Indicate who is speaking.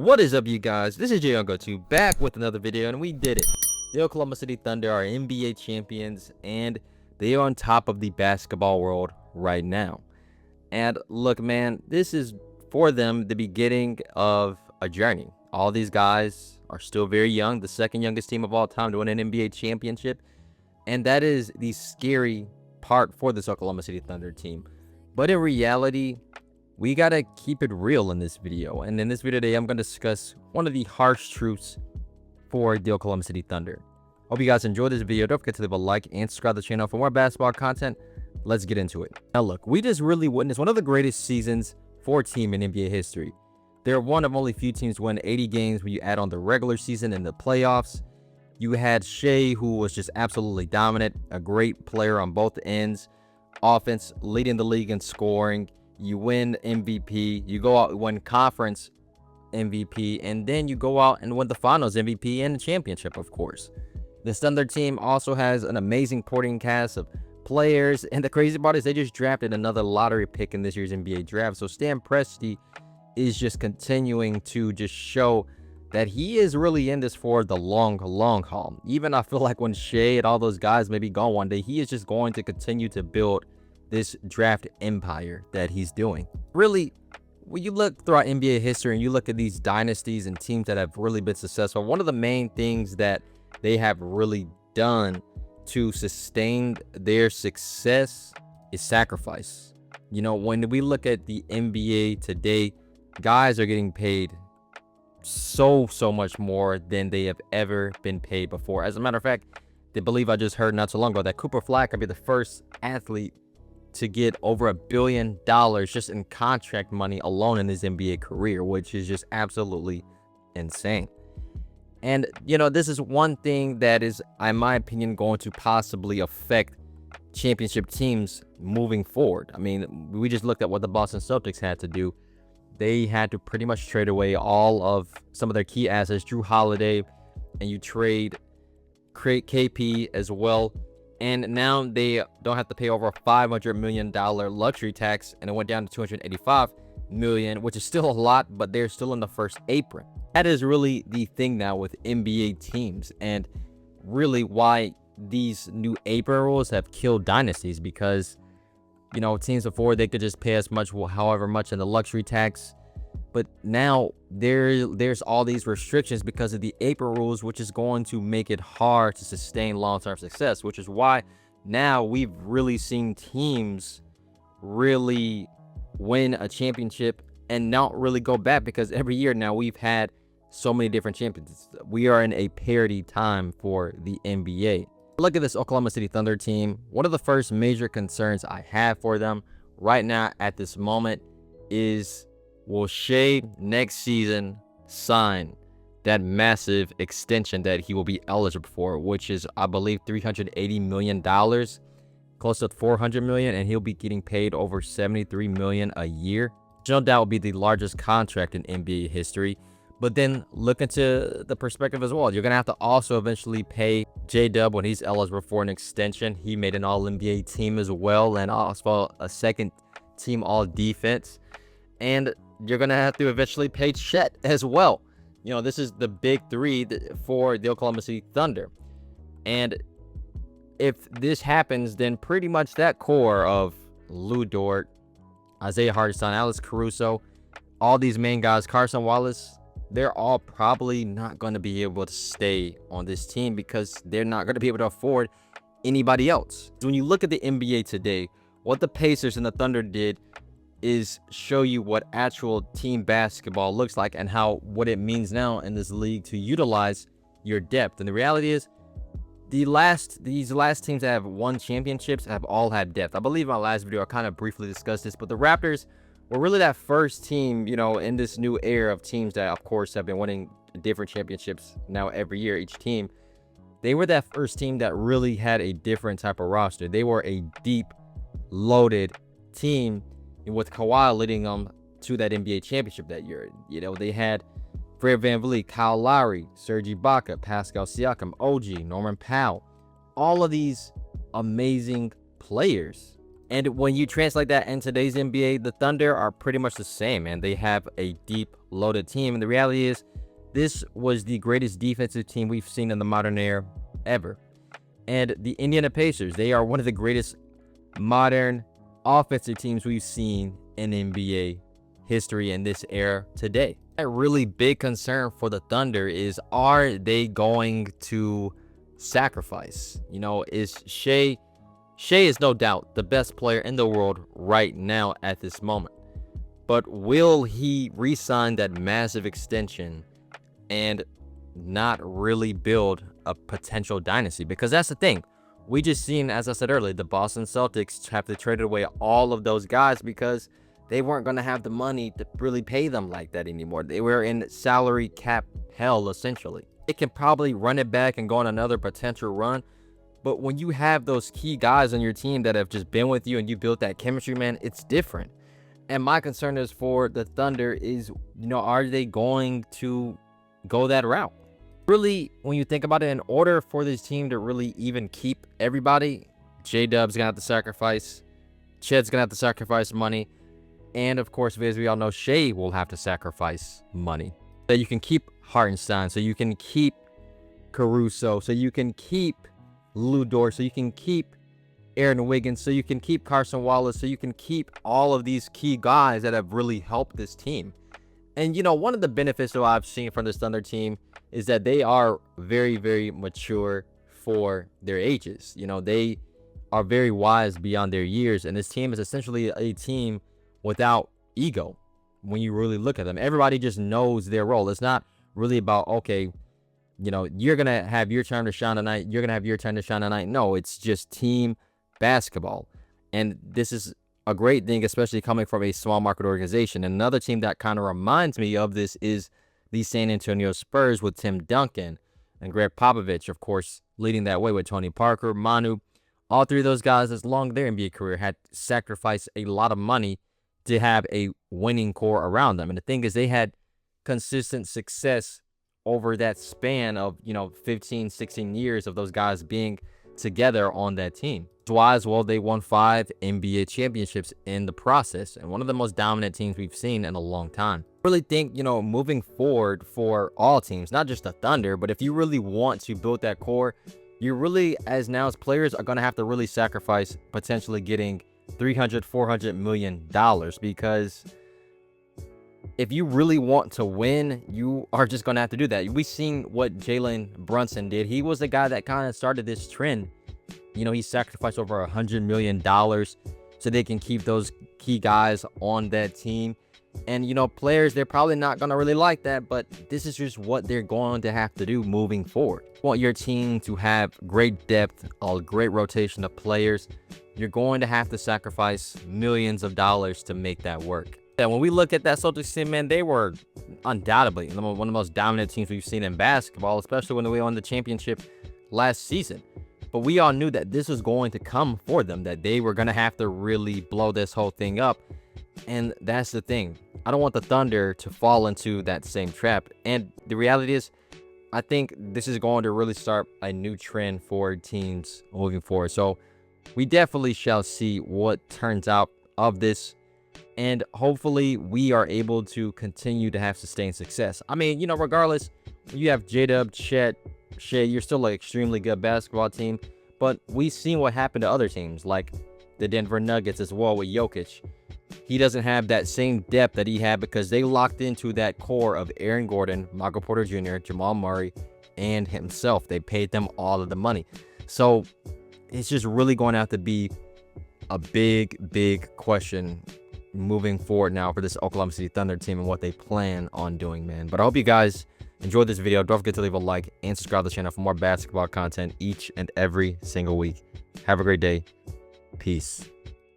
Speaker 1: What is up, you guys? This is JYoungGoTo back with another video, and we did it. The Oklahoma City Thunder are NBA champions, and they are on top of the basketball world right now. And look, man, this is for them the beginning of a journey. All these guys are still very young, the second youngest team of all time to win an NBA championship, and that is the scary part for this Oklahoma City Thunder team. But in reality, we gotta keep it real in this video, and in this video today I'm going to discuss one of the harsh truths for the Oklahoma City Thunder. Hope you guys enjoyed this video. Don't forget to leave a like and subscribe to the channel for more basketball content. Let's get into it. Now look, we just really witnessed one of the greatest seasons for a team in NBA history. They're one of only few teams to win 80 games when you add on the regular season and the playoffs. You had Shai, who was just absolutely dominant, a great player on both ends, offense, leading the league in scoring. You win MVP, you go out and win conference MVP, and then you go out and win the finals MVP and the championship, of course. This Thunder team also has an amazing supporting cast of players, and the crazy part is they just drafted another lottery pick in this year's NBA draft. So Stan Presti is just continuing to just show that he is really in this for the long haul. Even I feel like when Shai and all those guys may be gone one day, he is just going to continue to build this draft empire that he's doing. Really, when you look throughout NBA history and you look at these dynasties and teams that have really been successful, one of the main things that they have really done to sustain their success is sacrifice. You know, when we look at the NBA today, guys are getting paid so much more than they have ever been paid before. As a matter of fact, I believe I just heard not so long ago that Cooper Flag could be the first athlete to get over $1 billion just in contract money alone in his NBA career, which is just absolutely insane. And, you know, this is one thing that is, in my opinion, going to possibly affect championship teams moving forward. I mean, we just looked at what the Boston Celtics had to do. They had to pretty much trade away all of some of their key assets, Jrue Holiday, and you trade KP as well. And now they don't have to pay over a $500 million luxury tax, and it went down to $285 million, which is still a lot, but they're still in the first apron. That is really the thing now with NBA teams, and really why these new apron rules have killed dynasties, because, you know, teams before they could just pay as much, however much in the luxury tax, but now there's all these restrictions because of the apron rules, which is going to make it hard to sustain long-term success, which is why now we've really seen teams really win a championship and not really go back, because every year now we've had so many different champions. We are in a parity time for the NBA. Look at this Oklahoma City Thunder team. One of the first major concerns I have for them right now at this moment is, will Shai next season sign that massive extension that he will be eligible for, which is, I believe, $380 million, close to $400 million, and he'll be getting paid over $73 million a year. No doubt will be the largest contract in NBA history. But then look into the perspective as well. You're going to have to also eventually pay J-Dub when he's eligible for an extension. He made an All-NBA team as well, and also a second team All-Defense. And you're going to have to eventually pay Chet as well. You know, this is the big three for the Oklahoma City Thunder. And if this happens, then pretty much that core of Lu Dort, Isaiah Hartenstein, Alex Caruso, all these main guys, Carson Wallace, they're all probably not going to be able to stay on this team because they're not going to be able to afford anybody else. When you look at the NBA today, what the Pacers and the Thunder did is show you what actual team basketball looks like and what it means now in this league to utilize your depth. And the reality is, these last teams that have won championships have all had depth. I believe in my last video I kind of briefly discussed this, but the Raptors were really that first team, you know, in this new era of teams that, of course, have been winning different championships now every year, each team. They were that first team that really had a different type of roster. They were a deep, loaded team, with Kawhi leading them to that NBA championship that year. You know, they had Fred VanVleet, Kyle Lowry, Serge Ibaka, Pascal Siakam, OG, Norman Powell. All of these amazing players. And when you translate that in today's NBA, the Thunder are pretty much the same, and they have a deep, loaded team. And the reality is, this was the greatest defensive team we've seen in the modern era ever. And the Indiana Pacers, they are one of the greatest modern offensive teams we've seen in NBA history in this era today. A really big concern for the Thunder is, are they going to sacrifice? You know, is Shea is no doubt the best player in the world right now at this moment. But will he re-sign that massive extension and not really build a potential dynasty? Because that's the thing. We just seen, as I said earlier, the Boston Celtics have to trade away all of those guys because they weren't going to have the money to really pay them like that anymore. They were in salary cap hell, essentially. It can probably run it back and go on another potential run. But when you have those key guys on your team that have just been with you and you built that chemistry, man, it's different. And my concern is for the Thunder is, you know, are they going to go that route? Really, when you think about it, in order for this team to really even keep everybody, J-Dub's gonna have to sacrifice, Chet's gonna have to sacrifice money, and of course, as we all know, Shea will have to sacrifice money. So you can keep Hartenstein, so you can keep Caruso, so you can keep Lu Dort, so you can keep Aaron Wiggins, so you can keep Carson Wallace, so you can keep all of these key guys that have really helped this team. And, you know, one of the benefits that I've seen from this Thunder team is that they are very, very mature for their ages. You know, they are very wise beyond their years. And this team is essentially a team without ego when you really look at them. Everybody just knows their role. It's not really about, okay, you know, you're going to have your turn to shine tonight. You're going to have your turn to shine tonight. No, it's just team basketball. And this is a great thing, especially coming from a small market organization. And another team that kind of reminds me of this is the San Antonio Spurs with Tim Duncan and Greg Popovich, of course, leading that way with Tony Parker, Manu. All three of those guys, as long as their NBA career, had sacrificed a lot of money to have a winning core around them. And the thing is, they had consistent success over that span of, you know, 15, 16 years of those guys being together on that team. Why as well, they won 5 NBA championships in the process, and one of the most dominant teams we've seen in a long time. I really think, you know, moving forward for all teams, not just the Thunder, but if you really want to build that core, you really, as players, are going to have to really sacrifice potentially getting $300-400 million, because if you really want to win, you are just going to have to do that. We've seen what Jalen Brunson did. He was the guy that kind of started this trend. You know, he sacrificed over $100 million so they can keep those key guys on that team. And, you know, players, they're probably not going to really like that, but this is just what they're going to have to do moving forward. You want your team to have great depth, a great rotation of players. You're going to have to sacrifice millions of dollars to make that work. And when we look at that Celtics team, man, they were undoubtedly one of the most dominant teams we've seen in basketball, especially when they won the championship last season. But we all knew that this was going to come for them, that they were going to have to really blow this whole thing up. And that's the thing. I don't want the Thunder to fall into that same trap. And the reality is, I think this is going to really start a new trend for teams moving forward. So we definitely shall see what turns out of this. And hopefully we are able to continue to have sustained success. I mean, you know, regardless, you have J-Dub, Chet, Shea, you're still an extremely good basketball team. But we've seen what happened to other teams, like the Denver Nuggets as well with Jokic. He doesn't have that same depth that he had because they locked into that core of Aaron Gordon, Michael Porter Jr., Jamal Murray, and himself. They paid them all of the money. So it's just really going to have to be a big, big question moving forward now for this Oklahoma City Thunder team and what they plan on doing, man. But I hope you guys enjoyed this video. Don't forget to leave a like and subscribe to the channel for more basketball content each and every single week. Have a great day. Peace.